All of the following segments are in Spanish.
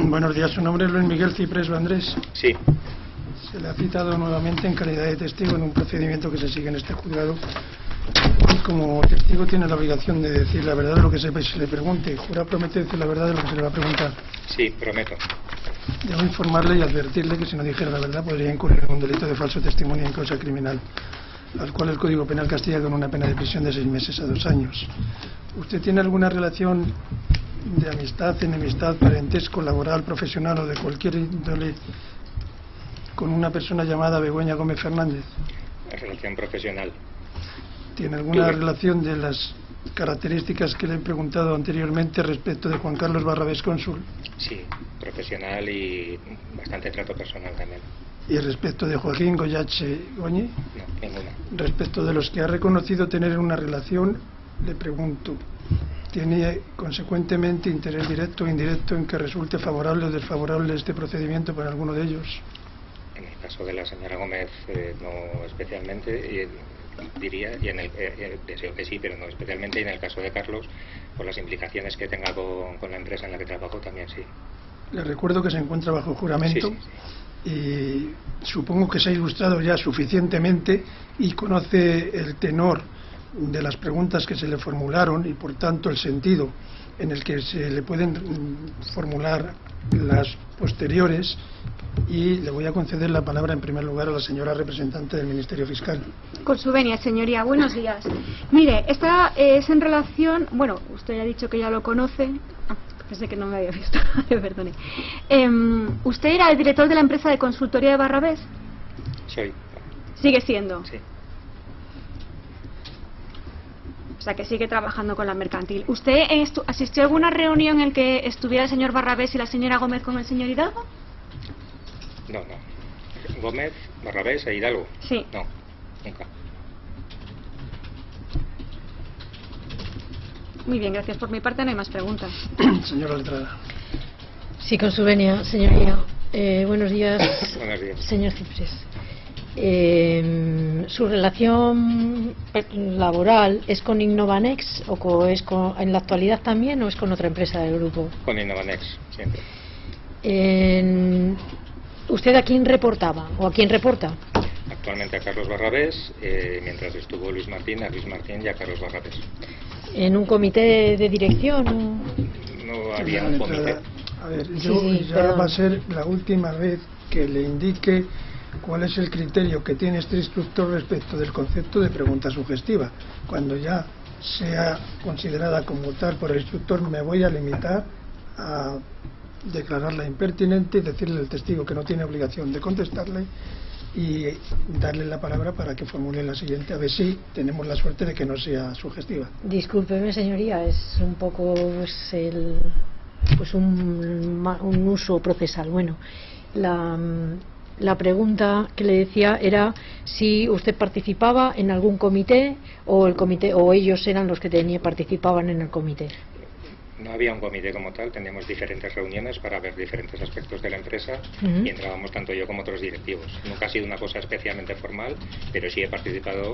Buenos días, ¿su nombre es Luis Miguel Ciprés Andrés? Sí. Se le ha citado nuevamente en calidad de testigo en un procedimiento que se sigue en este juzgado. Y como testigo tiene la obligación de decir la verdad de lo que se le pregunte. ¿Jura promete decir la verdad de lo que se le va a preguntar? Sí, prometo. Debo informarle y advertirle que si no dijera la verdad podría incurrir en un delito de falso testimonio en causa criminal, al cual el Código Penal castiga con una pena de prisión de 6 meses a 2 años. ¿Usted tiene alguna relación de amistad, enemistad, parentesco, laboral, profesional o de cualquier índole con una persona llamada Begoña Gómez Fernández? Relación profesional. ¿Tiene alguna relación de las características que le he preguntado anteriormente respecto de Juan Carlos Barrabés, cónsul? Sí, profesional y bastante trato personal también. ¿Y respecto de Joaquín Goyache Goñi? No, ninguna. Respecto de los que ha reconocido tener una relación, le pregunto, ¿tiene consecuentemente interés directo o indirecto en que resulte favorable o desfavorable este procedimiento para alguno de ellos? En el caso de la señora Gómez, no especialmente, diría, y en el deseo que sí, pero no especialmente, y en el caso de Carlos, por las implicaciones que tenga con la empresa en la que trabajo, también sí. Le recuerdo que se encuentra bajo juramento. Sí. Y supongo que se ha ilustrado ya suficientemente y conoce el tenor de las preguntas que se le formularon y por tanto el sentido en el que se le pueden formular las posteriores, y le voy a conceder la palabra en primer lugar a la señora representante del Ministerio Fiscal. Con su venia, señoría, buenos días. Mire, esta es en relación, bueno, usted ya ha dicho que ya lo conoce. Pensé que no me había visto, perdone. ¿Usted era el director de la empresa de consultoría de Barrabés? Soy. ¿Sigue siendo? Sí. O sea, que sigue trabajando con la mercantil. ¿Usted asistió a alguna reunión en que estuviera el señor Barrabés y la señora Gómez con el señor Hidalgo? No. Gómez, Barrabés e Hidalgo. Sí. No, nunca. Muy bien, gracias. Por mi parte no hay más preguntas. Señora letrada. Sí, con su venia, señoría. Buenos días. Buenos días. Señor Ciprés. ¿Su relación laboral es con Innovanex o en la actualidad también o es con otra empresa del grupo? Con Innovanex, siempre. ¿Usted a quién reportaba o a quién reporta? Actualmente a Carlos Barrabés, mientras estuvo Luis Martín, a Luis Martín y a Carlos Barrabés. ¿En un comité de dirección? No había un comité. A ver, Sí, ya va a ser la última vez que le indique cuál es el criterio que tiene este instructor respecto del concepto de pregunta sugestiva. Cuando ya sea considerada como tal por el instructor, me voy a limitar a declararla impertinente y decirle al testigo que no tiene obligación de contestarle y darle la palabra para que formule la siguiente, a ver si tenemos la suerte de que no sea sugestiva. Discúlpeme, señoría, es un poco un uso procesal. Bueno, la pregunta que le decía era si usted participaba en algún comité o ellos eran los que participaban en el comité. No había un comité como tal, teníamos diferentes reuniones para ver diferentes aspectos de la empresa y entrábamos tanto yo como otros directivos. Nunca ha sido una cosa especialmente formal, pero sí he participado,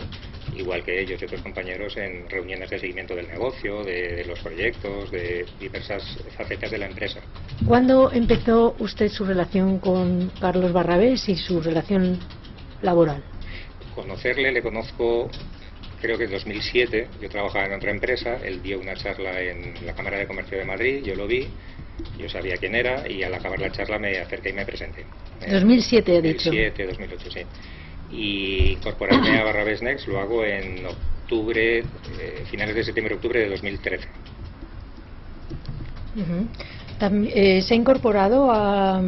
igual que ellos y otros compañeros, en reuniones de seguimiento del negocio, de los proyectos, de diversas facetas de la empresa. ¿Cuándo empezó usted su relación con Carlos Barrabés y su relación laboral? Conocerle, le conozco. Creo que en 2007 yo trabajaba en otra empresa, él dio una charla en la Cámara de Comercio de Madrid, yo lo vi, yo sabía quién era y al acabar la charla me acerqué y me presenté. 2007 he dicho. 2007, 2008, sí. Y incorporarme a Barrabés Next lo hago en octubre, finales de septiembre-octubre de 2013. Se ha incorporado a...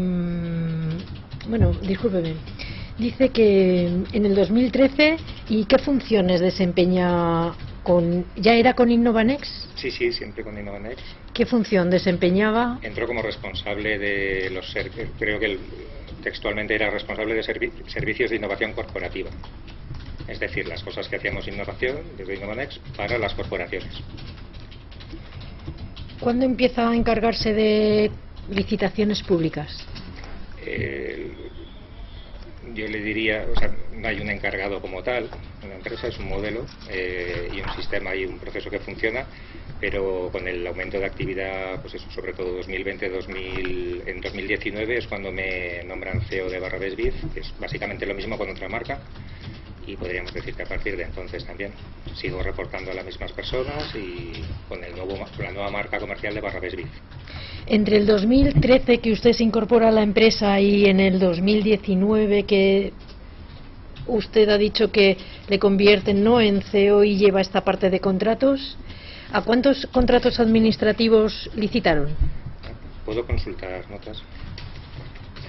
Bueno, discúlpeme. Dice que en el 2013, ¿y qué funciones desempeña ¿Ya era con Innovanex? Sí, siempre con Innovanex. ¿Qué función desempeñaba? Entró como responsable de creo que textualmente era responsable de servicios de innovación corporativa. Es decir, las cosas que hacíamos innovación desde Innovanex para las corporaciones. ¿Cuándo empieza a encargarse de licitaciones públicas? Yo le diría, o sea, no hay un encargado como tal, una empresa es un modelo y un sistema y un proceso que funciona. pero con el aumento de actividad, pues eso, sobre todo 2020, en 2019 es cuando me nombran CEO de Barrabés Biz, que es básicamente lo mismo con otra marca, y podríamos decir que a partir de entonces también sigo reportando a las mismas personas y con la nueva marca comercial de Barrabés Biz. Entre el 2013 que usted se incorpora a la empresa y en el 2019 que usted ha dicho que le convierten no en CEO y lleva esta parte de contratos, ¿a cuántos contratos administrativos licitaron? ¿Puedo consultar notas?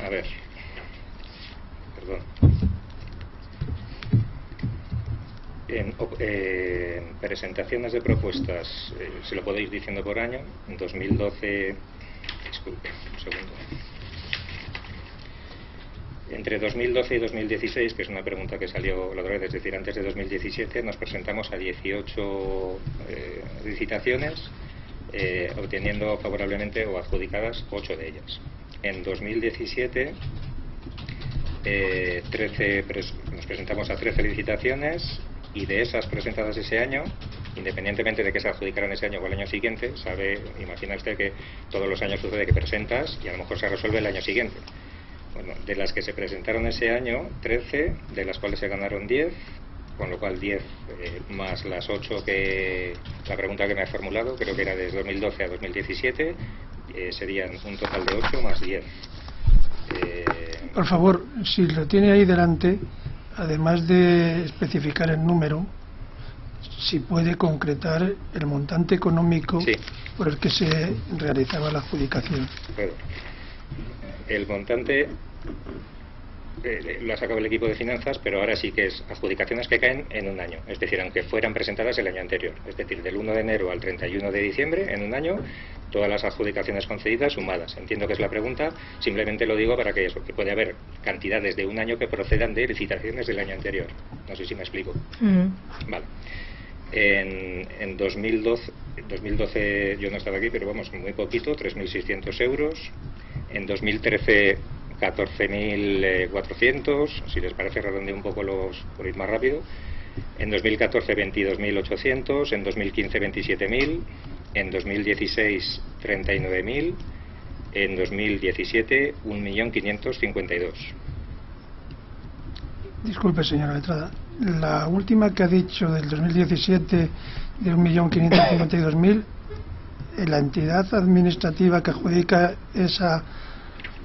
A ver. Perdón. En presentaciones de propuestas, se lo puedo ir diciendo por año. En 2012, disculpe, un segundo. Entre 2012 y 2016, que es una pregunta que salió la otra vez, es decir, antes de 2017, nos presentamos a 18 licitaciones, obteniendo favorablemente o adjudicadas 8 de ellas. En 2017, nos presentamos a 13 licitaciones, y de esas presentadas ese año, independientemente de que se adjudicaran ese año o el año siguiente, imagina usted que todos los años sucede que presentas y a lo mejor se resuelve el año siguiente. Bueno, de las que se presentaron ese año, 13, de las cuales se ganaron 10, con lo cual 10 más las 8 que la pregunta que me ha formulado, creo que era desde 2012 a 2017, serían un total de 8 más 10. Por favor, si lo tiene ahí delante, además de especificar el número, si puede concretar el montante económico sí, por el que se realizaba la adjudicación. Bueno, el montante lo ha sacado el equipo de finanzas, pero ahora sí que es adjudicaciones que caen en un año, es decir, aunque fueran presentadas el año anterior, es decir, del 1 de enero al 31 de diciembre, en un año, todas las adjudicaciones concedidas sumadas. Entiendo que es la pregunta, simplemente lo digo para que eso, que puede haber cantidades de un año que procedan de licitaciones del año anterior. No sé si me explico. Vale. En 2012 yo no estaba aquí, pero vamos, muy poquito, 3.600 euros. En 2013 14.400, si les parece redondeo un poco por ir más rápido. En 2014 22.800, en 2015 27.000, en 2016 39.000, en 2017 1.552.000. Disculpe, señora letrada, la última que ha dicho del 2017 de 1.552.000, la entidad administrativa que adjudica esa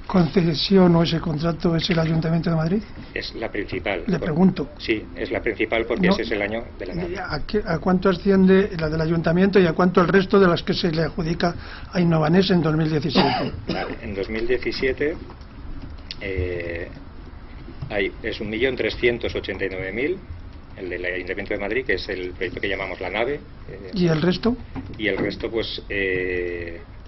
concesión o ese contrato es el Ayuntamiento de Madrid. Es la principal. Le pregunto. Sí, es la principal porque ese es el año de la nave. ¿A cuánto asciende la del Ayuntamiento y a cuánto el resto de las que se le adjudica a Innovanes en 2017? Vale, en 2017 es 1.389.000, el del Ayuntamiento de Madrid, que es el proyecto que llamamos la nave. ¿Y el resto? Y el resto, pues...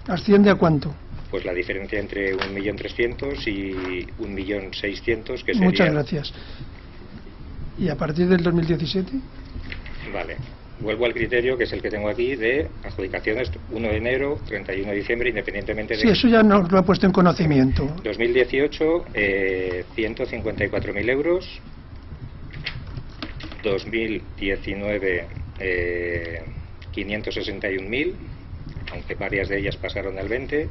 ¿asciende a cuánto? Pues la diferencia entre 1.300.000 y 1.600.000, que sería... Muchas gracias. ¿Y a partir del 2017? Vale. Vuelvo al criterio, que es el que tengo aquí, de adjudicaciones 1 de enero, 31 de diciembre, independientemente de... Sí, eso ya nos lo ha puesto en conocimiento. 2018, 154.000 euros. 2019, 561.000, aunque varias de ellas pasaron al 20.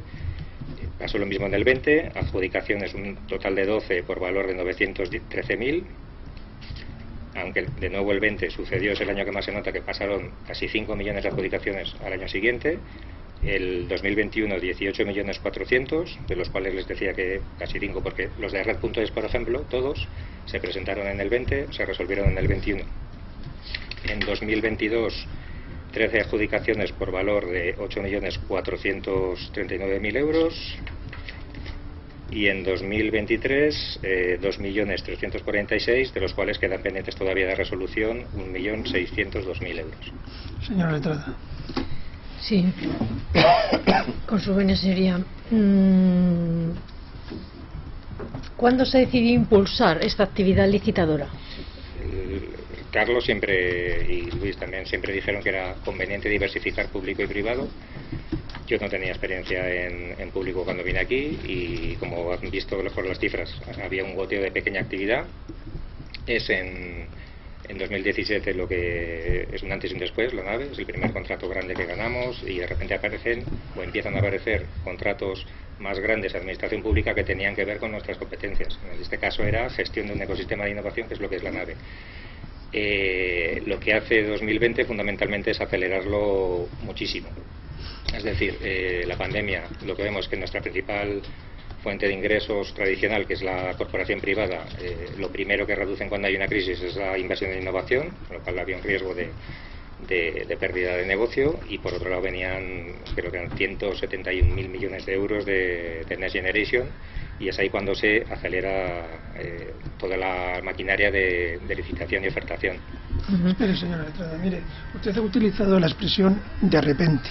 Pasó lo mismo en el 20, adjudicaciones un total de 12 por valor de 913.000, aunque de nuevo el 20 sucedió, es el año que más se nota, que pasaron casi 5 millones de adjudicaciones al año siguiente. El 2021 18.400.000, de los cuales les decía que casi 5, porque los de Red.es, por ejemplo, todos se presentaron en el 20, se resolvieron en el 21. En 2022 13 adjudicaciones por valor de 8.439.000 euros, y en 2023 2.346.000, de los cuales quedan pendientes todavía de resolución 1.602.000 euros. Señora letrada. Sí, con su buena señoría. ¿Cuándo se decidió impulsar esta actividad licitadora? Carlos siempre y Luis también siempre dijeron que era conveniente diversificar público y privado. Yo no tenía experiencia en público cuando vine aquí y, como han visto por las cifras, había un goteo de pequeña actividad. Es en En 2017 lo que es un antes y un después, la nave, es el primer contrato grande que ganamos y de repente aparecen o empiezan a aparecer contratos más grandes de administración pública que tenían que ver con nuestras competencias. En este caso era gestión de un ecosistema de innovación, que es lo que es la nave. Lo que hace 2020 fundamentalmente es acelerarlo muchísimo. Es decir, la pandemia, lo que vemos es que nuestra principal fuente de ingresos tradicional, que es la corporación privada, lo primero que reducen cuando hay una crisis es la inversión en innovación, con lo cual había un riesgo de pérdida de negocio, y por otro lado venían, creo que eran 171.000 millones de euros de Next Generation, y es ahí cuando se acelera toda la maquinaria de licitación y ofertación. Espere, señora Letrada, mire, usted ha utilizado la expresión de repente.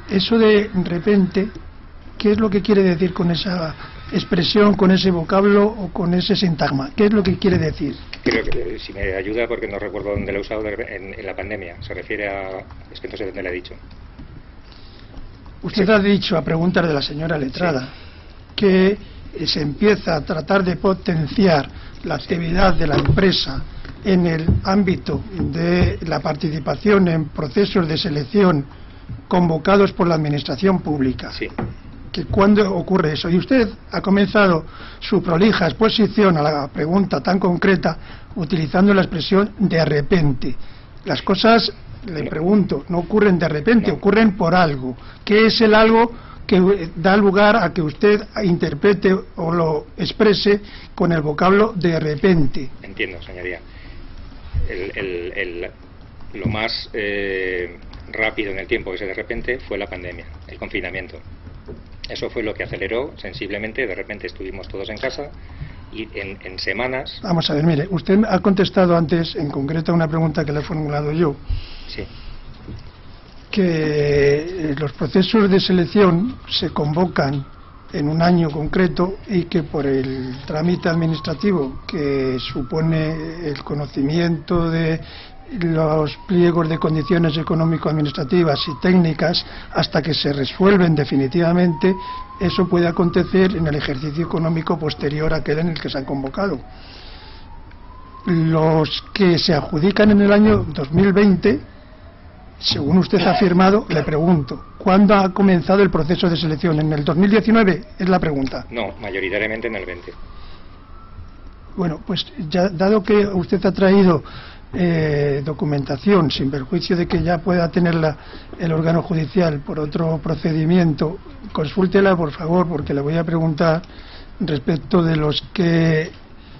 Eso de repente, ¿qué es lo que quiere decir con esa expresión, con ese vocablo o con ese sintagma? ¿Qué es lo que quiere decir? Creo que, si me ayuda, porque no recuerdo dónde lo he usado, en la pandemia. Se refiere a... es que no sé dónde le he dicho. Usted ha dicho, a preguntas de la señora Letrada, sí, que se empieza a tratar de potenciar la actividad de la empresa en el ámbito de la participación en procesos de selección convocados por la administración pública. Sí. ¿Cuándo ocurre eso? Y usted ha comenzado su prolija exposición a la pregunta tan concreta utilizando la expresión de repente. Las cosas, le pregunto, no ocurren de repente, no, ocurren por algo. ¿Qué es el algo que da lugar a que usted interprete o lo exprese con el vocablo de repente? Entiendo, señoría. Lo más rápido en el tiempo que se de repente fue la pandemia, el confinamiento. Eso fue lo que aceleró sensiblemente. De repente estuvimos todos en casa y en semanas... Vamos a ver, mire, usted ha contestado antes en concreto a una pregunta que le he formulado yo. Sí. Que los procesos de selección se convocan en un año concreto y que por el trámite administrativo que supone el conocimiento de los pliegos de condiciones económico-administrativas y técnicas hasta que se resuelven definitivamente, eso puede acontecer en el ejercicio económico posterior a aquel en el que se han convocado. Los que se adjudican en el año 2020, según usted ha afirmado, le pregunto, ¿cuándo ha comenzado el proceso de selección? ¿En el 2019? Es la pregunta. No, mayoritariamente en el 20. Bueno, pues ya, dado que usted ha traído documentación, sin perjuicio de que ya pueda tenerla el órgano judicial por otro procedimiento, consúltela por favor, porque le voy a preguntar respecto de los que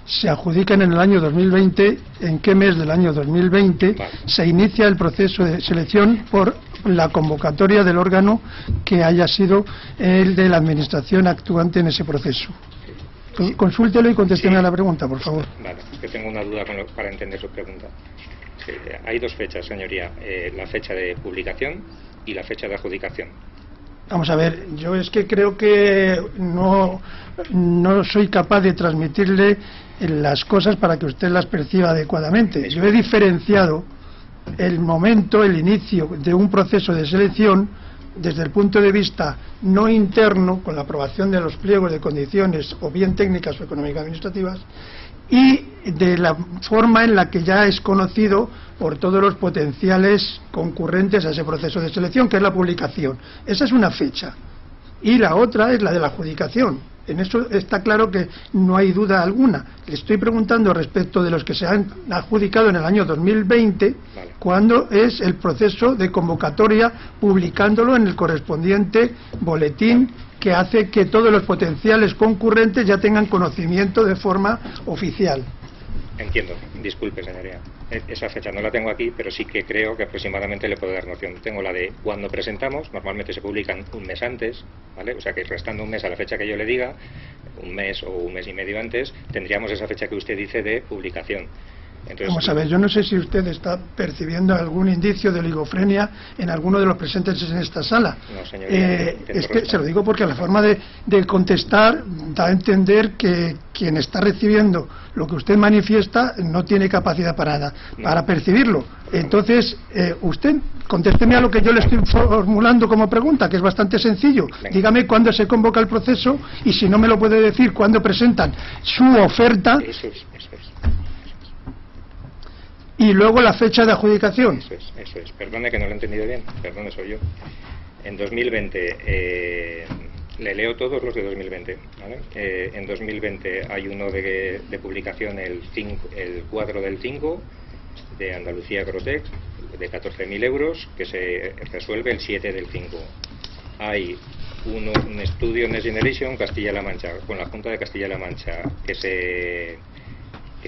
se adjudican en el año 2020, en qué mes del año 2020 se inicia el proceso de selección por la convocatoria del órgano que haya sido el de la administración actuante en ese proceso. Consúltelo y contésteme a la pregunta, por favor. Vale, es que tengo una duda para entender su pregunta. Sí, hay dos fechas, señoría, la fecha de publicación y la fecha de adjudicación. Vamos a ver, yo es que creo que no soy capaz de transmitirle las cosas para que usted las perciba adecuadamente. Yo he diferenciado el momento, el inicio de un proceso de selección desde el punto de vista no interno, con la aprobación de los pliegos de condiciones o bien técnicas o económico-administrativas, y de la forma en la que ya es conocido por todos los potenciales concurrentes a ese proceso de selección, que es la publicación. Esa es una fecha. Y la otra es la de la adjudicación. En eso está claro que no hay duda alguna. Le estoy preguntando respecto de los que se han adjudicado en el año 2020, cuándo es el proceso de convocatoria, publicándolo en el correspondiente boletín que hace que todos los potenciales concurrentes ya tengan conocimiento de forma oficial. Entiendo, disculpe, señoría. Esa fecha no la tengo aquí, pero sí que creo que aproximadamente le puedo dar noción. Tengo la de cuando presentamos, normalmente se publican un mes antes, ¿vale? O sea que restando un mes a la fecha que yo le diga, un mes o un mes y medio antes, tendríamos esa fecha que usted dice de publicación. Entonces, vamos a ver, yo no sé si usted está percibiendo algún indicio de oligofrenia en alguno de los presentes en esta sala. No, señoría, es que se lo digo porque la forma de contestar da a entender que quien está recibiendo lo que usted manifiesta no tiene capacidad para percibirlo. Entonces, usted contésteme a lo que yo le estoy formulando como pregunta, que es bastante sencillo. Venga. Dígame cuándo se convoca el proceso y si no me lo puede decir, cuándo presentan su oferta. Eso es. Y luego la fecha de adjudicación. Eso es. Perdone que no lo he entendido bien. Perdone, soy yo. En 2020, le leo todos los de 2020. ¿Vale? En 2020 hay uno de publicación el 4 del 5 de Andalucía Agrotec, de 14.000 euros, que se resuelve el 7 del 5. Hay un estudio Next Generation Castilla-La Mancha, con la Junta de Castilla-La Mancha, que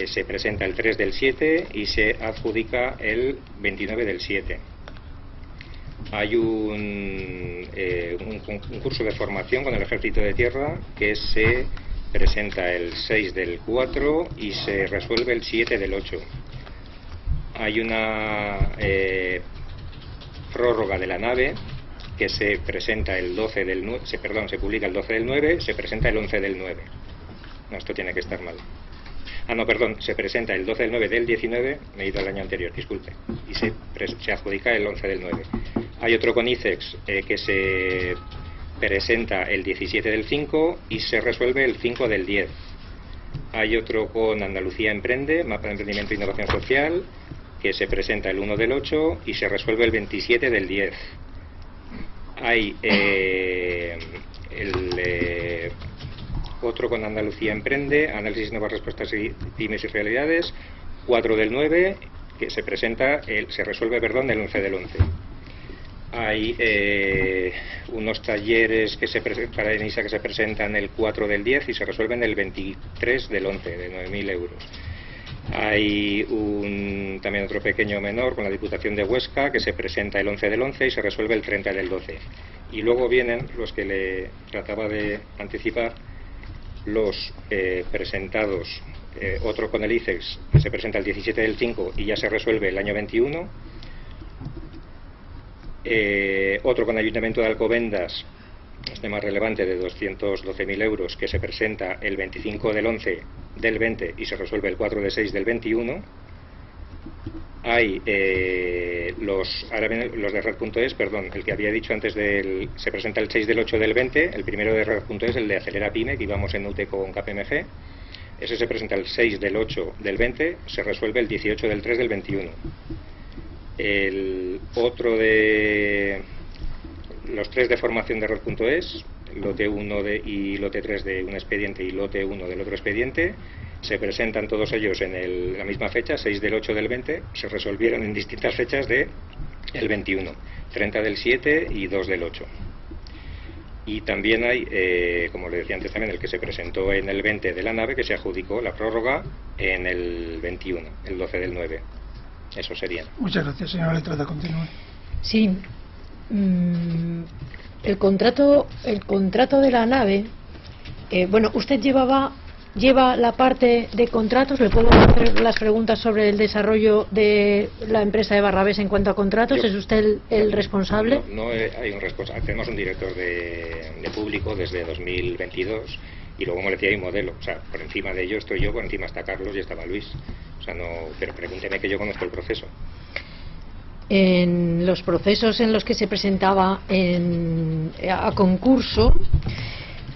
se presenta el 3 del 7 y se adjudica el 29 del 7. Hay un curso de formación con el Ejército de Tierra que se presenta el 6 del 4 y se resuelve el 7 del 8. Hay una prórroga de la nave que se presenta el 12 del 9, se publica el 12 del 9, se presenta el 11 del 9. No, esto tiene que estar mal. Se presenta el 12 del 9 del 19, me he ido al año anterior, disculpe, y se adjudica el 11 del 9. Hay otro con ICEX que se presenta el 17 del 5 y se resuelve el 5 del 10. Hay otro con Andalucía Emprende, Mapa de Emprendimiento e Innovación Social, que se presenta el 1 del 8 y se resuelve el 27 del 10. Hay otro con Andalucía Emprende, Análisis, Nuevas Respuestas y Pymes y Realidades, 4 del 9, que se resuelve el 11 del 11. Hay unos talleres para ENISA que se presentan el 4 del 10 y se resuelven el 23 del 11, de 9.000 euros. Hay también otro pequeño menor con la Diputación de Huesca que se presenta el 11 del 11 y se resuelve el 30 del 12. Y luego vienen los que le trataba de anticipar, los presentados, otro con el ICEX que se presenta el 17 del 5 y ya se resuelve el año 21. Otro con Ayuntamiento de Alcobendas, este más relevante, de 212.000 euros, que se presenta el 25 del 11 del 20 y se resuelve el 4 de 6 del 21. Hay ahora vienen los de Red.es, el que había dicho antes se presenta el 6 del 8 del 20, el primero de Red.es, el de Acelera Pyme, que íbamos en UTE con KPMG. Ese se presenta el 6 del 8 del 20, se resuelve el 18 del 3 del 21. El otro de los 3 de formación de Red.es, lote 1 y lote 3 de un expediente y lote 1 del otro expediente, se presentan todos ellos en la misma fecha, 6 del 8 del 20, se resolvieron en distintas fechas del 21, 30 del 7 y 2 del 8. Y también hay, como le decía antes también, el que se presentó en el 20 de la nave, que se adjudicó la prórroga en el 21, el 12 del 9. Eso sería. Muchas gracias, señora Letrada. Continúe. Sí. El contrato de la nave, usted lleva la parte de contratos. ¿Le puedo hacer las preguntas sobre el desarrollo de la empresa de Barrabés en cuanto a contratos? ¿Es usted el responsable? No hay un responsable. Tenemos un director de público desde 2022 y luego, como le decía, hay un modelo. O sea, por encima de ello estoy yo, por encima está Carlos y estaba Luis. O sea, no, pero pregúnteme, que yo conozco el proceso. En los procesos en los que se presentaba a concurso,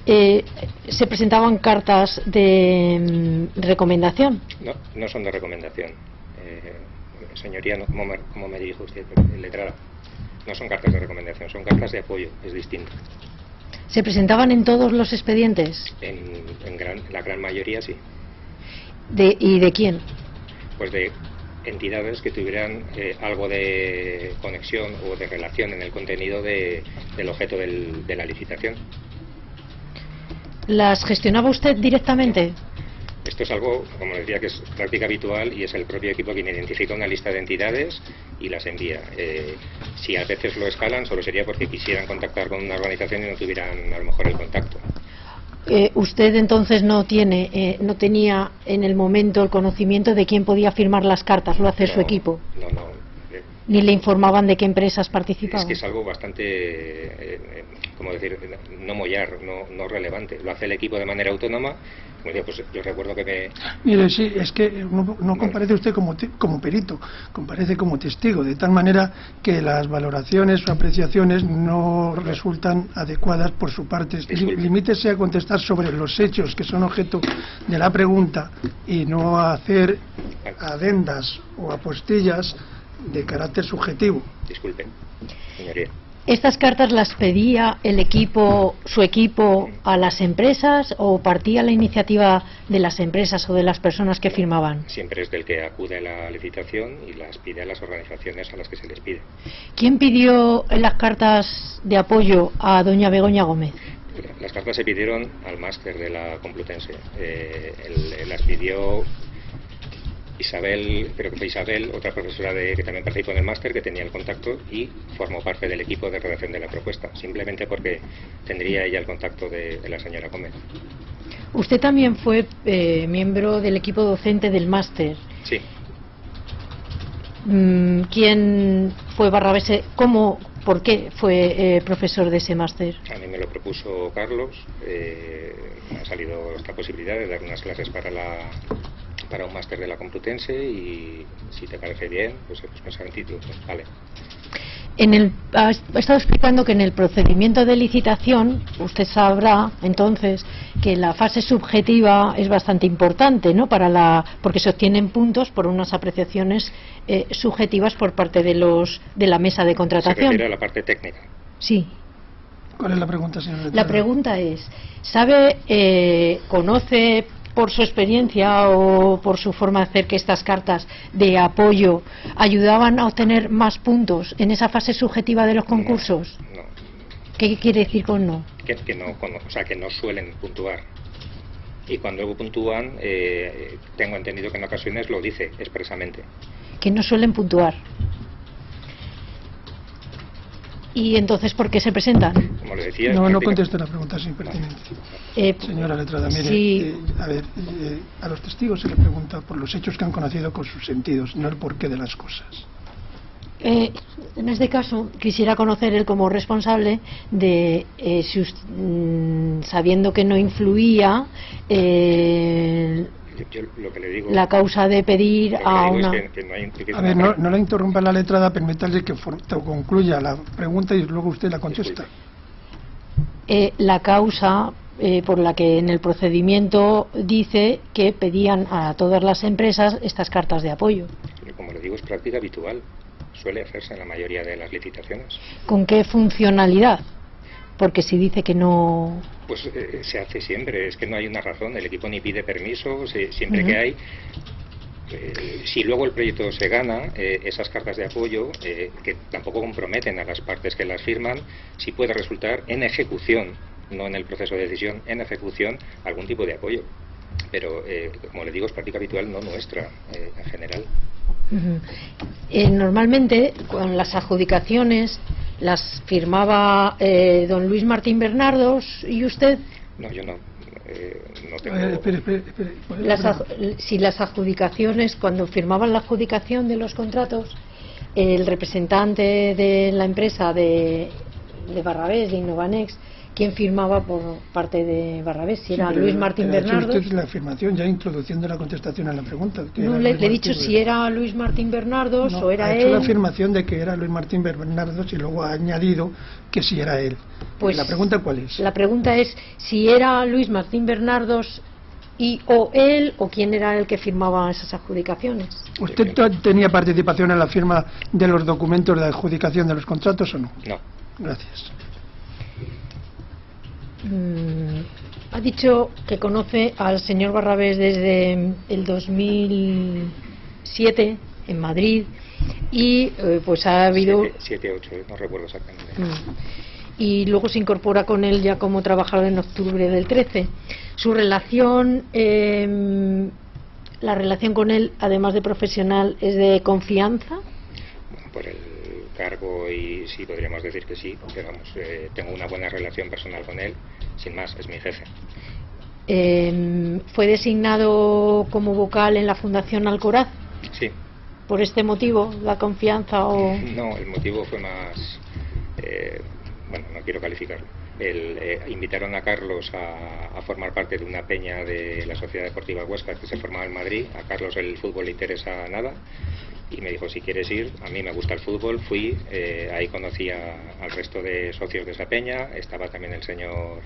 se presentaban cartas de recomendación. No son de recomendación. Señoría, ¿cómo me dirijo usted, letrada? No son cartas de recomendación, son cartas de apoyo, es distinto. ¿Se presentaban en todos los expedientes? En la gran mayoría sí. ¿Y de quién? Pues de entidades que tuvieran algo de conexión o de relación en el contenido del objeto de la licitación. ¿Las gestionaba usted directamente? Esto es algo, como decía, que es práctica habitual y es el propio equipo quien identifica una lista de entidades y las envía. Si a veces lo escalan, solo sería porque quisieran contactar con una organización y no tuvieran a lo mejor el contacto. ¿Usted entonces no tenía en el momento el conocimiento de quién podía firmar las cartas? ¿Lo hace su equipo? ni le informaban de qué empresas participaban. Es que es algo bastante, ¿cómo decir? No mollar, no relevante. Lo hace el equipo de manera autónoma. Pues yo recuerdo que me... Mire, sí, es que no comparece usted como perito, comparece como testigo, de tal manera que las valoraciones o apreciaciones no resultan adecuadas por su parte. Limítese a contestar sobre los hechos que son objeto de la pregunta y no a hacer adendas o apostillas de carácter subjetivo. Disculpen, señoría. ¿Estas cartas las pedía su equipo a las empresas o partía la iniciativa de las empresas o de las personas que firmaban? Siempre es del que acude a la licitación y las pide a las organizaciones a las que se les pide. ¿Quién pidió las cartas de apoyo a doña Begoña Gómez? Las cartas se pidieron al máster de la Complutense. Las pidió Isabel, creo que fue Isabel, otra profesora que también participó en el máster, que tenía el contacto y formó parte del equipo de redacción de la propuesta, simplemente porque tendría ella el contacto de la señora Gómez. Usted también fue miembro del equipo docente del máster. Sí. ¿Quién fue Barrabés? ¿Por qué fue profesor de ese máster? A mí me lo propuso Carlos. Ha salido esta posibilidad de dar unas clases para un máster de la Complutense y si te parece bien, pues pensar en título. Vale. Ha estado explicando que en el procedimiento de licitación usted sabrá entonces que la fase subjetiva es bastante importante, ¿no? Porque se obtienen puntos por unas apreciaciones subjetivas por parte de la mesa de contratación. Se refiere a la parte técnica. Sí. ¿Cuál es la pregunta, señor? La pregunta es, conoce por su experiencia o por su forma de hacer que estas cartas de apoyo ayudaban a obtener más puntos en esa fase subjetiva de los concursos? No. ¿Qué quiere decir con no? Que no suelen puntuar. Y cuando luego puntúan, tengo entendido que en ocasiones lo dice expresamente. Que no suelen puntuar. ¿Y entonces por qué se presentan? Como le decía... No conteste la pregunta, es impertinente. Señora letrada, mire, sí. A los testigos se les pregunta por los hechos que han conocido con sus sentidos, no el porqué de las cosas. En este caso, quisiera conocer él como responsable de, sabiendo que no influía yo lo que le digo, la causa de pedir a una... No la interrumpa la letrada, permítale que concluya la pregunta y luego usted la contesta. La causa por la que en el procedimiento dice que pedían a todas las empresas estas cartas de apoyo. Como le digo, es práctica habitual, suele hacerse en la mayoría de las licitaciones. ¿Con qué funcionalidad? Porque si dice que no... Pues se hace siempre, es que no hay una razón, el equipo ni pide permiso, siempre que hay... si luego el proyecto se gana, esas cartas de apoyo, que tampoco comprometen a las partes que las firman, sí puede resultar en ejecución, no en el proceso de decisión, en ejecución, algún tipo de apoyo. Pero, como le digo, es práctica habitual, no nuestra, en general. Normalmente, con las adjudicaciones, las firmaba don Luis Martín Bernardos y usted. No, yo no. No tengo... Espere. Si las adjudicaciones, cuando firmaban la adjudicación de los contratos, el representante de la empresa de Barrabés, de Innovanex, ¿quién firmaba por parte de Barrabés? Si era Luis Martín Bernardos. Usted la afirmación ya introduciendo la contestación a la pregunta. No, le he dicho si era Luis Martín Bernardos o era él. Ha hecho la afirmación de que era Luis Martín Bernardos y luego ha añadido que si era él. Pues, ¿la pregunta cuál es? La pregunta es si era Luis Martín Bernardos o él o quién era el que firmaba esas adjudicaciones. ¿Usted tenía participación en la firma de los documentos de adjudicación de los contratos o no? No. Gracias. Ha dicho que conoce al señor Barrabés desde el 2007 en Madrid y pues ha habido 7, 8, no recuerdo exactamente. Y luego se incorpora con él ya como trabajador en octubre del 13. Su relación, la relación con él, además de profesional, es de confianza. Bueno, por el cargo y sí, podríamos decir que sí, porque vamos, tengo una buena relación personal con él, sin más, es mi jefe. ¿Fue designado como vocal en la Fundación Alcoraz? Sí. ¿Por este motivo, la confianza o...? No, el motivo fue más... bueno, no quiero calificarlo. Invitaron a Carlos a formar parte de una peña de la Sociedad Deportiva Huesca que se formaba en Madrid. A Carlos el fútbol le interesa nada y me dijo, si quieres ir, a mí me gusta el fútbol. Fui, ahí conocí al resto de socios de esa peña. Estaba también el señor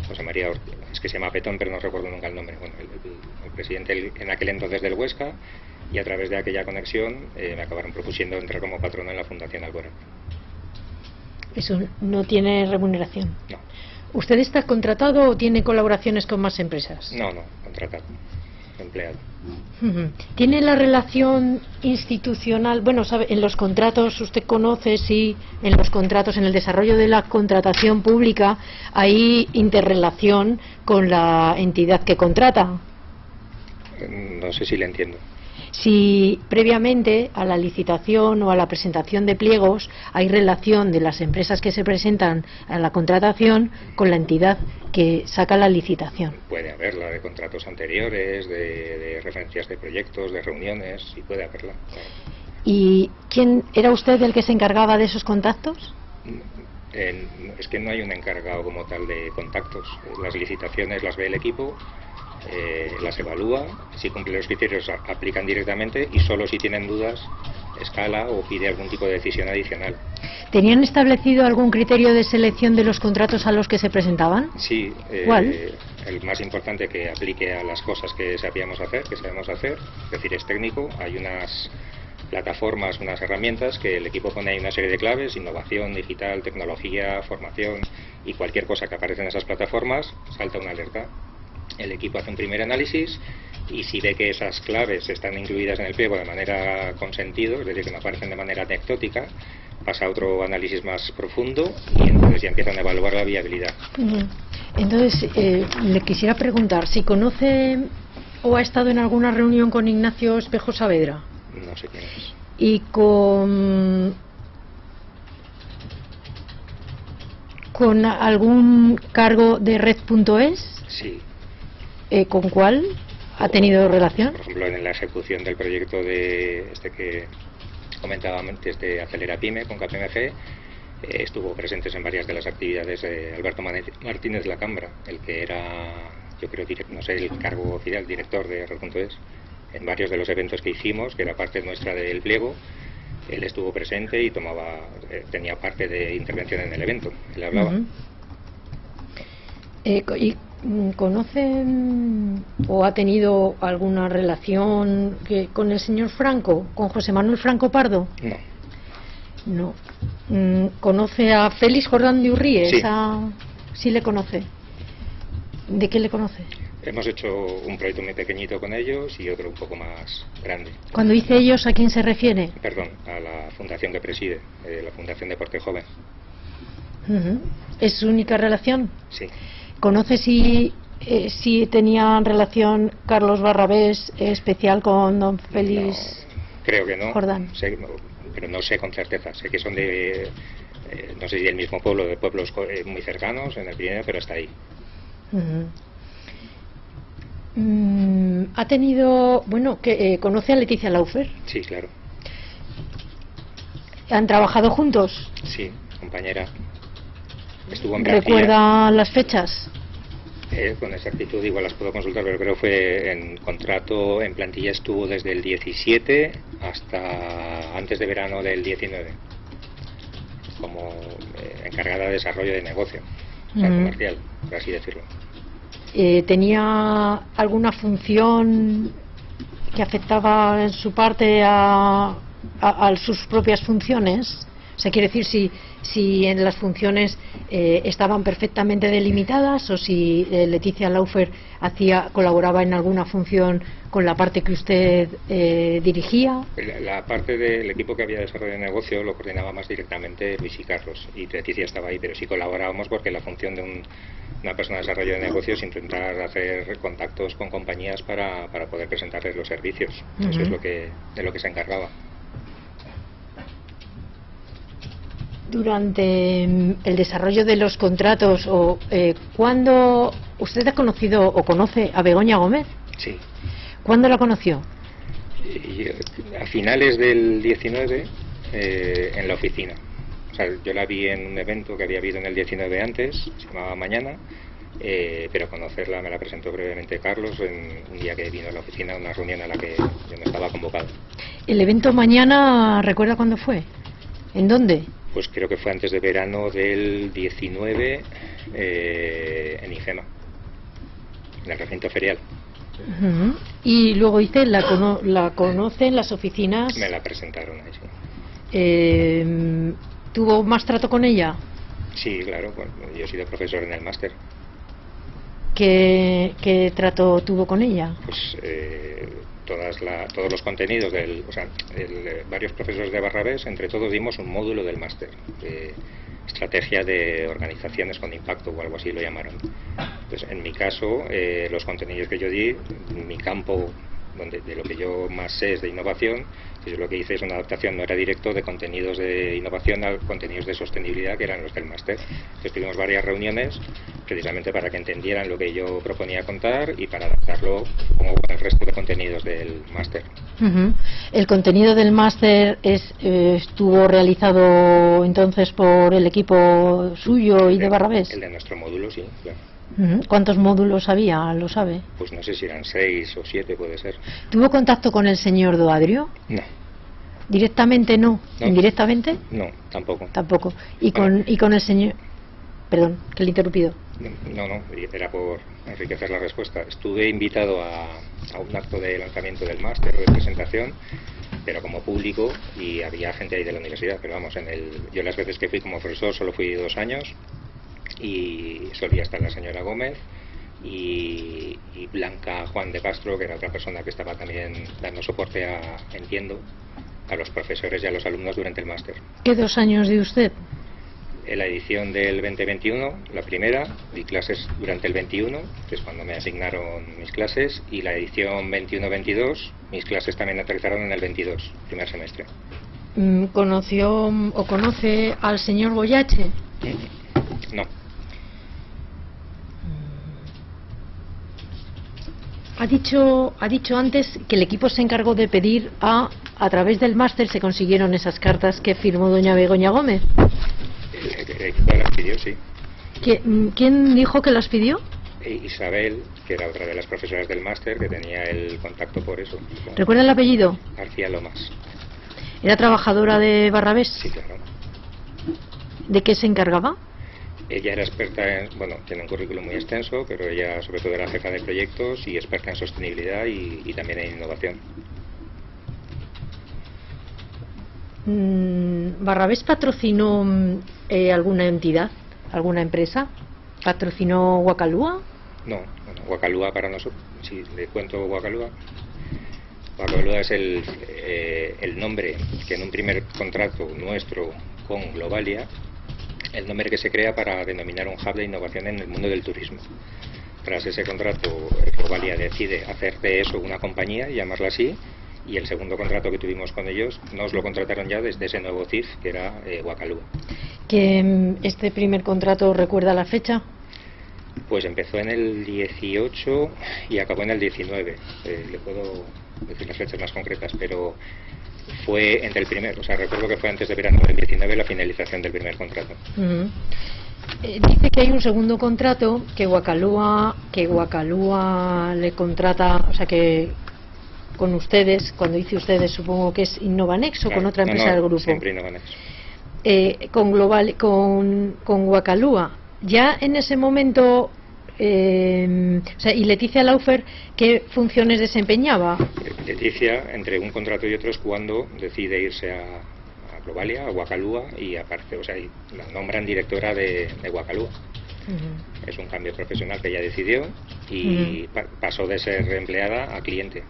José María, es que se llama Petón, pero no recuerdo nunca el nombre. Bueno, el presidente en aquel entonces del Huesca, y a través de aquella conexión me acabaron propusiendo entrar como patrono en la Fundación Alborán. Eso no tiene remuneración. No. ¿Usted está contratado o tiene colaboraciones con más empresas? No, contratado, empleado. ¿Tiene la relación institucional? Bueno, sabe, en los contratos, usted conoce si en los contratos, en el desarrollo de la contratación pública, hay interrelación con la entidad que contrata. No sé si le entiendo. Si previamente a la licitación o a la presentación de pliegos hay relación de las empresas que se presentan a la contratación con la entidad que saca la licitación. Puede haberla de contratos anteriores, de referencias de proyectos, de reuniones, sí puede haberla. Claro. ¿Y quién era usted el que se encargaba de esos contactos? Es que no hay un encargado como tal de contactos. Las licitaciones las ve el equipo, las evalúa, si cumple los criterios aplican directamente y solo si tienen dudas escala o pide algún tipo de decisión adicional. ¿Tenían establecido algún criterio de selección de los contratos a los que se presentaban? Sí. ¿Cuál? El más importante, que aplique a las cosas que sabemos hacer, es decir, es técnico. Hay unas plataformas, unas herramientas que el equipo pone ahí una serie de claves: innovación, digital, tecnología, formación, y cualquier cosa que aparece en esas plataformas salta una alerta. El equipo hace un primer análisis y si ve que esas claves están incluidas en el pliego de manera consentido, es decir, que no aparecen de manera anecdótica, pasa a otro análisis más profundo y entonces ya empiezan a evaluar la viabilidad. Entonces, le quisiera preguntar si conoce o ha estado en alguna reunión con Ignacio Espejo Saavedra. No sé quién es. ¿Y con algún cargo de Red.es? Sí. ¿Con cuál ha tenido relación? Por ejemplo, en la ejecución del proyecto de que comentaba antes de Acelera Pyme con KPMG, estuvo presentes en varias de las actividades de Alberto Martínez Lacambra, el que era, yo creo, no sé el cargo oficial, director de Red.es. En varios de los eventos que hicimos, que era parte nuestra del pliego, él estuvo presente y tenía parte de intervención en el evento. Él hablaba. ¿Y conoce o ha tenido alguna relación con el señor Franco, con José Manuel Franco Pardo? No. ¿Conoce a Félix Jordán de Urríes? Sí. ¿Sí le conoce? ¿De qué le conoce? Hemos hecho un proyecto muy pequeñito con ellos y otro un poco más grande. Cuando dice ellos, ¿a quién se refiere? Perdón, a la fundación que preside, la Fundación Deporte Joven. ¿Es su única relación? Sí. ¿Conoce si tenían relación Carlos Barrabés especial con don Félix? No, creo que no. Jordán. Pero no sé con certeza. Sé que son de, no sé si del mismo pueblo, de pueblos muy cercanos en el Pirineo, pero está ahí. Ha tenido, ¿conoce a Leticia Laufer? Sí, claro. ¿Han trabajado juntos? Sí, compañera. Estuvo en plantilla. ¿Recuerda las fechas? Con exactitud igual las puedo consultar, pero creo que fue en contrato, en plantilla estuvo desde el 17 hasta antes de verano del 19, como encargada de desarrollo de negocio, o sea, comercial, por así decirlo. ¿Tenía alguna función que afectaba en su parte a sus propias funciones? O sea, quiere decir si en las funciones estaban perfectamente delimitadas o si Leticia Laufer colaboraba en alguna función con la parte que usted dirigía. La parte del equipo que había desarrollo de negocio lo coordinaba más directamente Luis y Carlos, y Leticia estaba ahí, pero sí colaborábamos porque la función de una persona de desarrollo de negocios es intentar hacer contactos con compañías para poder presentarles los servicios. Eso es de lo que se encargaba. Durante el desarrollo de los contratos, ¿cuándo usted ha conocido o conoce a Begoña Gómez? Sí. ¿Cuándo la conoció? A finales del 19, en la oficina. O sea, yo la vi en un evento que había habido en el 19 antes, se llamaba Mañana, pero conocerla me la presentó brevemente Carlos en un día que vino a la oficina a una reunión a la que yo no estaba convocado. ¿El evento Mañana, recuerda cuándo fue? ¿En dónde? Pues creo que fue antes de verano del 19, en IGEMA, en el recinto ferial. Y luego dice, la conoce en las oficinas. Me la presentaron ahí, sí. ¿Tuvo más trato con ella? Sí, claro, bueno, yo he sido profesor en el máster. ¿Qué trato tuvo con ella? Pues todos los contenidos varios profesores de Barrabés, entre todos dimos un módulo del máster, estrategia de organizaciones con impacto o algo así lo llamaron. Entonces, en mi caso, los contenidos que yo di, mi campo de lo que yo más sé es de innovación, y yo lo que hice es una adaptación, no era directo, de contenidos de innovación a contenidos de sostenibilidad, que eran los del máster. Entonces tuvimos varias reuniones precisamente para que entendieran lo que yo proponía contar y para adaptarlo como con el resto de contenidos del máster. ¿El contenido del máster estuvo realizado entonces por el equipo suyo y de Barrabés? El de nuestro módulo, sí, claro. ¿Cuántos módulos había? ¿Lo sabe? Pues no sé si eran 6 o 7, puede ser. ¿Tuvo contacto con el señor Doadrio? No. ¿Directamente no? ¿Indirectamente? No, tampoco. Tampoco. ¿Y con el señor...? Perdón, que le he interrumpido. No, era por enriquecer la respuesta. Estuve invitado a un acto de lanzamiento del máster, de presentación, pero como público, y había gente ahí de la universidad. Pero vamos, yo las veces que fui como profesor solo fui 2 años, y solía estar la señora Gómez y Blanca Juan de Castro, que era otra persona que estaba también dando soporte entiendo, a los profesores y a los alumnos durante el máster. ¿Qué 2 años dio usted? En la edición del 2021, la primera, di clases durante el 21, que es cuando me asignaron mis clases, y la edición 21-22, mis clases también aterrizaron en el 22, primer semestre. ¿Conoció o conoce al señor Goyache? No. Ha dicho antes que el equipo se encargó de pedir a través del máster se consiguieron esas cartas que firmó doña Begoña Gómez. El equipo las pidió, sí. ¿Quién dijo que las pidió? Isabel, que era otra de las profesoras del máster, que tenía el contacto por eso. ¿Recuerda el apellido? García Lomas. ¿Era trabajadora de Barrabés? Sí, claro. ¿De qué se encargaba? Ella era experta tiene un currículum muy extenso, pero ella sobre todo era jefa de proyectos y experta en sostenibilidad y también en innovación. ¿Barrabés patrocinó alguna entidad, alguna empresa? ¿Patrocinó Guacalúa? No, Guacalúa para nosotros, si le cuento Guacalúa. Guacalúa es el nombre que en un primer contrato nuestro con Globalia, el nombre que se crea para denominar un hub de innovación en el mundo del turismo. Tras ese contrato, Globalia decide hacer de eso una compañía y llamarla así, y el segundo contrato que tuvimos con ellos nos lo contrataron ya desde ese nuevo CIF, que era Guacalúa. ¿Que este primer contrato recuerda la fecha? Pues empezó en el 18 y acabó en el 19. Le puedo decir las fechas más concretas, pero fue entre el primer, recuerdo que fue antes de verano del 19 la finalización del primer contrato. Dice que hay un segundo contrato que Guacalúa le contrata, que con ustedes, cuando dice ustedes supongo que es Innovanex o con otra empresa del grupo. Siempre Innovanex. Con Guacalúa. Ya en ese momento, y Leticia Laufer, ¿qué funciones desempeñaba? Leticia, entre un contrato y otro, es cuando decide irse a Globalia, a Guacalúa, y aparte, y la nombran directora de Guacalúa. Es un cambio profesional que ella decidió y pasó de ser empleada a cliente.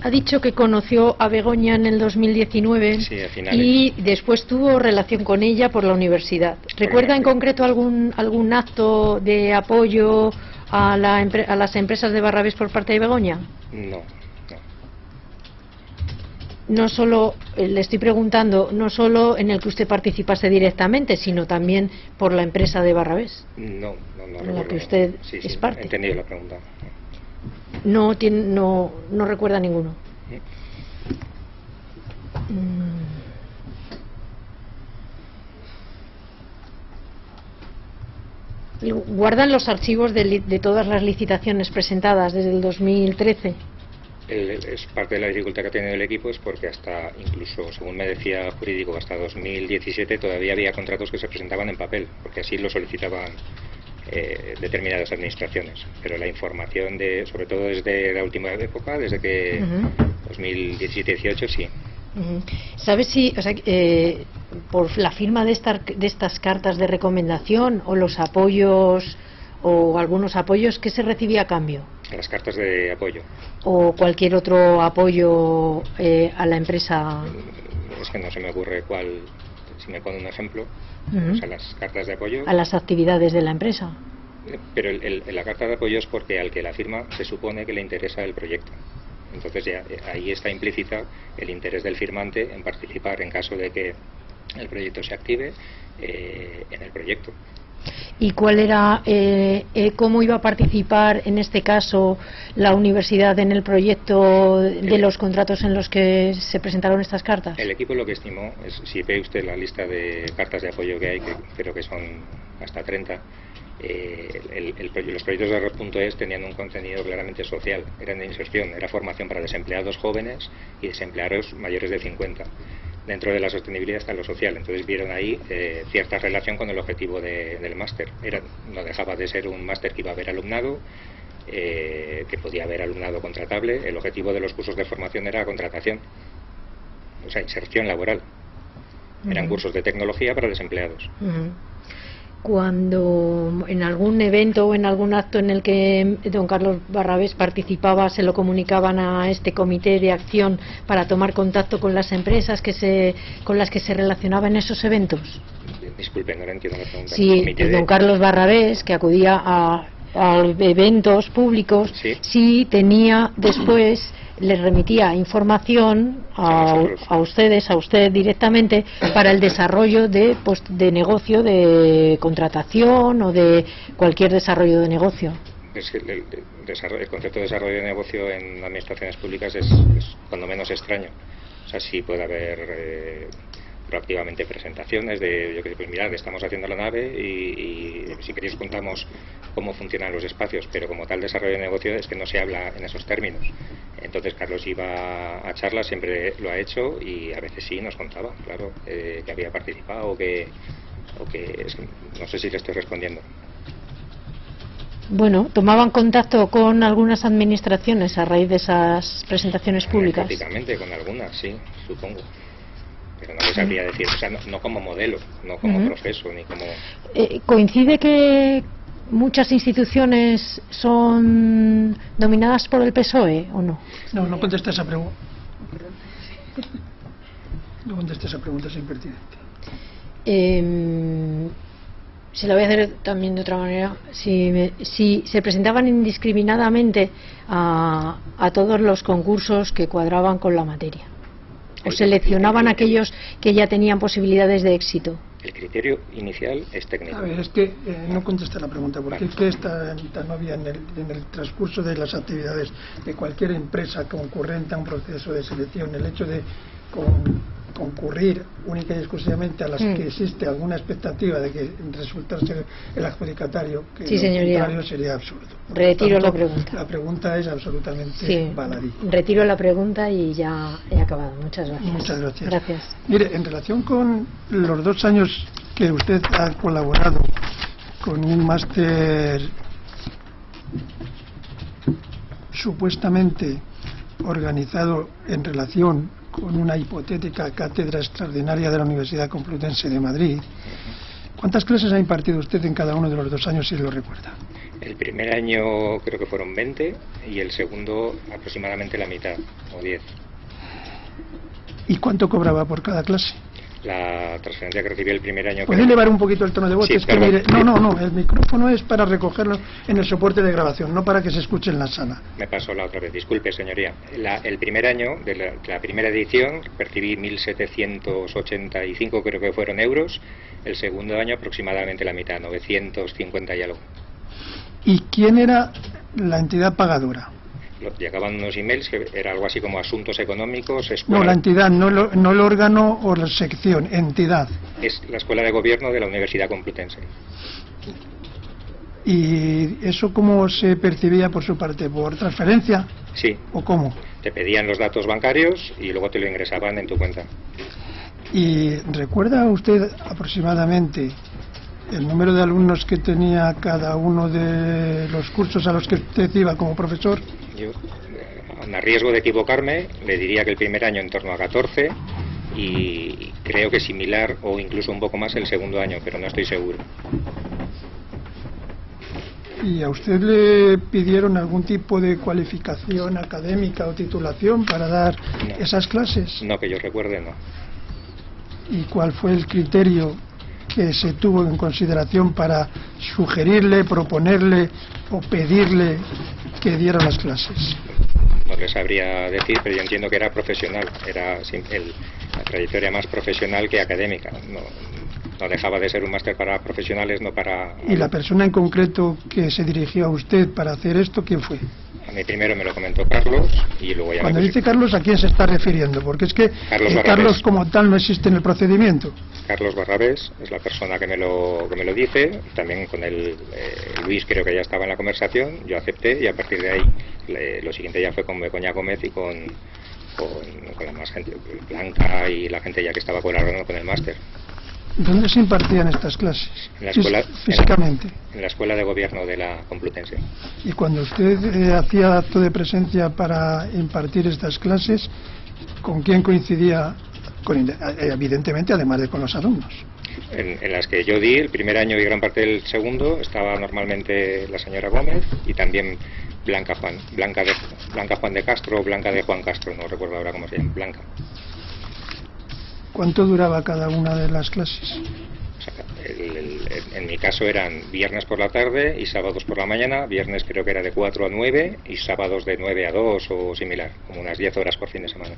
Ha dicho que conoció a Begoña en el 2019, sí, a finales. Y después tuvo relación con ella por la universidad. ¿Recuerda en concreto algún acto de apoyo a las empresas de Barrabés por parte de Begoña? No. No solo, le estoy preguntando, no solo en el que usted participase directamente, sino también por la empresa de Barrabés. No en la que usted sí, es parte. He entendido la pregunta. No recuerda ninguno. ¿Guardan los archivos de todas las licitaciones presentadas desde el 2013? Es parte de la dificultad que ha tenido el equipo, es porque hasta, incluso según me decía jurídico, hasta 2017 todavía había contratos que se presentaban en papel, porque así lo solicitaban determinadas administraciones. Pero la información, sobre todo desde la última época, desde que 2017-18, sí. ¿Sabes si, por la firma de estas cartas de recomendación o los apoyos o algunos apoyos, qué se recibía a cambio? Las cartas de apoyo. ¿O cualquier otro apoyo a la empresa? Es que no se me ocurre cuál, si me pone un ejemplo. O sea, las cartas de apoyo. A las actividades de la empresa. Pero la carta de apoyo es porque al que la firma se supone que le interesa el proyecto. Entonces ya ahí está implícita el interés del firmante en participar en caso de que el proyecto se active en el proyecto. ¿Y cuál era, cómo iba a participar en este caso la universidad en el proyecto de los contratos en los que se presentaron estas cartas? El equipo lo que estimó es, si ve usted la lista de cartas de apoyo que hay, que creo que son hasta 30, los proyectos de Red.es tenían un contenido claramente social, eran de inserción, era formación para desempleados jóvenes y desempleados mayores de 50. Dentro de la sostenibilidad está lo social, entonces vieron ahí cierta relación con el objetivo del máster. No dejaba de ser un máster que iba a haber alumnado, que podía haber alumnado contratable. El objetivo de los cursos de formación era contratación, o sea, inserción laboral. Eran cursos de tecnología para desempleados. Cuando en algún evento o en algún acto en el que don Carlos Barrabés participaba, se lo comunicaban a este comité de acción para tomar contacto con las empresas con las que se relacionaba en esos eventos. Disculpe, no le entiendo la pregunta. Sí, don Carlos Barrabés, que acudía a eventos públicos, sí tenía después, les remitía información a ustedes, a usted directamente, para el desarrollo de negocio, de contratación o de cualquier desarrollo de negocio. Es que el concepto de desarrollo de negocio en administraciones públicas es cuando menos extraño. O sea, sí puede haber proactivamente presentaciones de, yo que sé, pues mirad, estamos haciendo la nave y si queréis contamos cómo funcionan los espacios, pero como tal desarrollo de negocio es que no se habla en esos términos. Entonces Carlos iba a charlas, siempre lo ha hecho y a veces sí nos contaba, claro, que había participado o que es que no sé si le estoy respondiendo. Bueno, ¿tomaban contacto con algunas administraciones a raíz de esas presentaciones públicas? Prácticamente con algunas, sí, supongo. Pero no les sabría decir, o sea, no como modelo, no como proceso, ni como... ¿Coincide que muchas instituciones son dominadas por el PSOE o no? No contesta esa pregunta. No contesta esa pregunta, es impertinente. Se la voy a hacer también de otra manera. Si se presentaban indiscriminadamente a todos los concursos que cuadraban con la materia, o seleccionaban aquellos que ya tenían posibilidades de éxito. El criterio inicial es técnico. A ver, es que no contesta la pregunta, porque es que esta novia en el transcurso de las actividades de cualquier empresa concurrente a un proceso de selección, el hecho de concurrir única y exclusivamente a las que existe alguna expectativa de que resultase el adjudicatario, que sí, lo señoría, contrario sería absurdo. Retiro la pregunta. La pregunta es absolutamente baladí. Retiro la pregunta y ya he acabado. Muchas gracias. Muchas gracias. Gracias. Mire, en relación con los 2 años que usted ha colaborado con un máster supuestamente organizado en relación con una hipotética cátedra extraordinaria de la Universidad Complutense de Madrid, ¿cuántas clases ha impartido usted en cada uno de los 2 años, si lo recuerda? El primer año creo que fueron 20 y el segundo aproximadamente la mitad, o 10. ¿Y cuánto cobraba por cada clase? La transferencia que recibí el primer año... ¿Puede elevar un poquito el tono de voz? Sí, es que mire, no, el micrófono es para recogerlo en el soporte de grabación, no para que se escuche en la sala. Me pasó la otra vez, disculpe señoría. El primer año de la primera edición percibí 1.785, creo que fueron euros. El segundo año aproximadamente la mitad, 950 y algo. ¿Y quién era la entidad pagadora? llegaban unos emails que era algo así como asuntos económicos, No, la entidad, no el órgano o la sección, entidad. Es la Escuela de Gobierno de la Universidad Complutense. ¿Y eso cómo se percibía por su parte? ¿Por transferencia? Sí. ¿O cómo? Te pedían los datos bancarios y luego te lo ingresaban en tu cuenta. ¿Y recuerda usted aproximadamente el número de alumnos que tenía cada uno de los cursos a los que usted iba como profesor? Yo, a riesgo de equivocarme, le diría que el primer año en torno a 14 y creo que similar o incluso un poco más el segundo año, pero no estoy seguro. ¿Y a usted le pidieron algún tipo de cualificación académica o titulación para dar esas clases? No, que yo recuerde, no. ¿Y cuál fue el criterio que se tuvo en consideración para sugerirle, proponerle o pedirle que diera las clases? No le sabría decir, pero yo entiendo que era profesional, era la trayectoria más profesional que académica. No dejaba de ser un máster para profesionales, no para... ¿Y la persona en concreto que se dirigió a usted para hacer esto, quién fue? A mí primero me lo comentó Carlos y luego ya... Cuando dice Carlos, ¿a quién se está refiriendo? Porque es que Carlos como tal no existe en el procedimiento. Carlos Barrabés es la persona que me lo dice, también con Luis creo que ya estaba en la conversación, yo acepté y a partir de ahí lo siguiente ya fue con Begoña Gómez y con la más gente, Blanca y la gente ya que estaba colaborando con el máster. ¿Dónde se impartían estas clases? En la escuela, físicamente. En la Escuela de Gobierno de la Complutense. Y cuando usted hacía acto de presencia para impartir estas clases, ¿con quién coincidía? Evidentemente, además de con los alumnos. En las que yo di el primer año y gran parte del segundo estaba normalmente la señora Gómez y también Blanca Juan de Castro, Blanca de Juan Castro, no recuerdo ahora cómo se llama, Blanca. ¿Cuánto duraba cada una de las clases? O sea, en mi caso eran viernes por la tarde y sábados por la mañana. Viernes creo que era de 4 a 9 y sábados de 9 a 2 o similar, como unas 10 horas por fin de semana.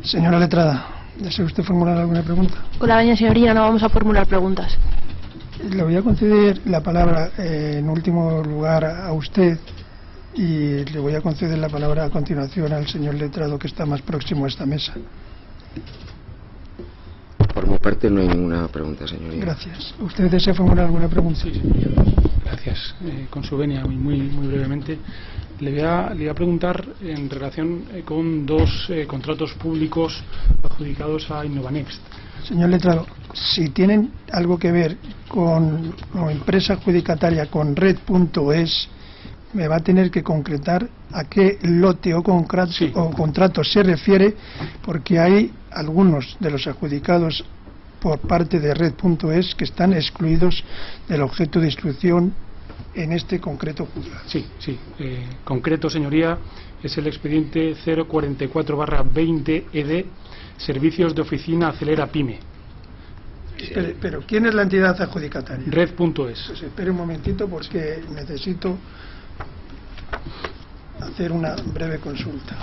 Señora letrada, ¿desea usted formular alguna pregunta? Hola, doña señoría, no vamos a formular preguntas. Le voy a conceder la palabra en último lugar a usted y le voy a conceder la palabra a continuación al señor letrado que está más próximo a esta mesa. Por mi parte no hay ninguna pregunta, señoría. Gracias. ¿Usted desea formular alguna pregunta? Sí, señoría. Gracias. Con su venia, muy brevemente. Le voy a preguntar en relación con dos contratos públicos adjudicados a Innovanext. Señor letrado, si tienen algo que ver con empresa adjudicataria con Red.es, me va a tener que concretar a qué lote o contrato se refiere, porque hay algunos de los adjudicados por parte de Red.es que están excluidos del objeto de instrucción en este concreto juzgado. Sí. Concreto, señoría, es el expediente 044/20 ED, Servicios de Oficina Acelera Pyme. Pero ¿quién es la entidad adjudicataria? Red.es. Pues espere un momentito porque necesito hacer una breve consulta.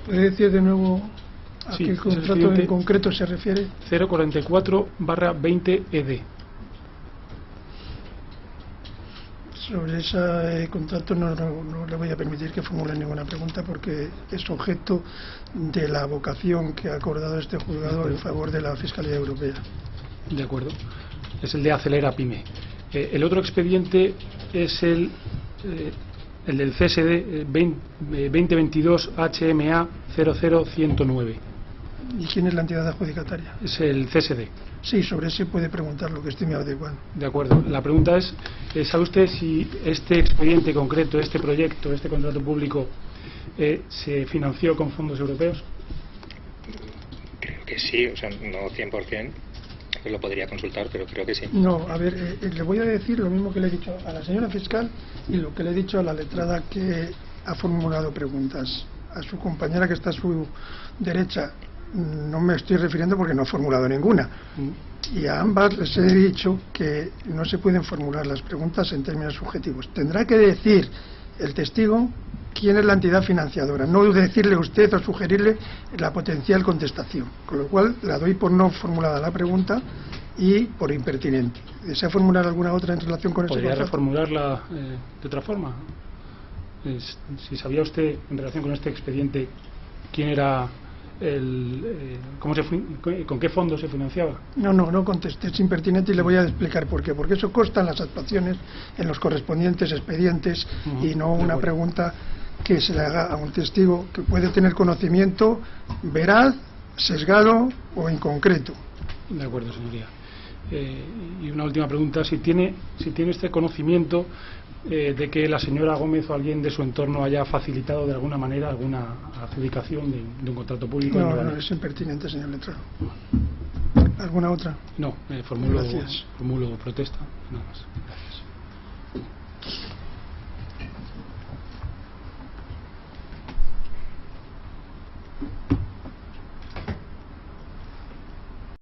¿Puede decir de nuevo a qué contrato en concreto se refiere? 044/20 ED. Sobre ese contrato no le voy a permitir que formule ninguna pregunta porque es objeto de la vocación que ha acordado este juzgado en favor de la Fiscalía Europea. De acuerdo. Es el de Acelera Pyme. El otro expediente es el el del CSD 2022 HMA 00109. ¿Y quién es la entidad adjudicataria? Es el CSD. Sí, sobre ese puede preguntar lo que estime adecuado. De acuerdo. La pregunta es, ¿sabe usted si este expediente concreto, este proyecto, este contrato público, se financió con fondos europeos? Creo que sí, o sea, no 100%, lo podría consultar, pero creo que sí. No, a ver, le voy a decir lo mismo que le he dicho a la señora fiscal y lo que le he dicho a la letrada que ha formulado preguntas. A su compañera que está a su derecha no me estoy refiriendo porque no ha formulado ninguna. Y a ambas les he dicho que no se pueden formular las preguntas en términos subjetivos. Tendrá que decir el testigo quién es la entidad financiadora, no decirle a usted o sugerirle la potencial contestación. Con lo cual la doy por no formulada la pregunta y por impertinente. ¿Desea formular alguna otra en relación con ese ¿Podría contrato? reformularla de otra forma? Si sabía usted en relación con este expediente quién era con qué fondo se financiaba. No contesté, es impertinente y le voy a explicar por qué. Porque eso consta en las actuaciones, en los correspondientes expedientes y no una pregunta que se le haga a un testigo que puede tener conocimiento veraz, sesgado o inconcreto. De acuerdo, señoría. Y una última pregunta, si tiene este conocimiento de que la señora Gómez o alguien de su entorno haya facilitado de alguna manera alguna adjudicación de un contrato público. No, es impertinente, señor letrado. ¿Alguna otra? No, formulo Gracias. protesta, nada más. Gracias.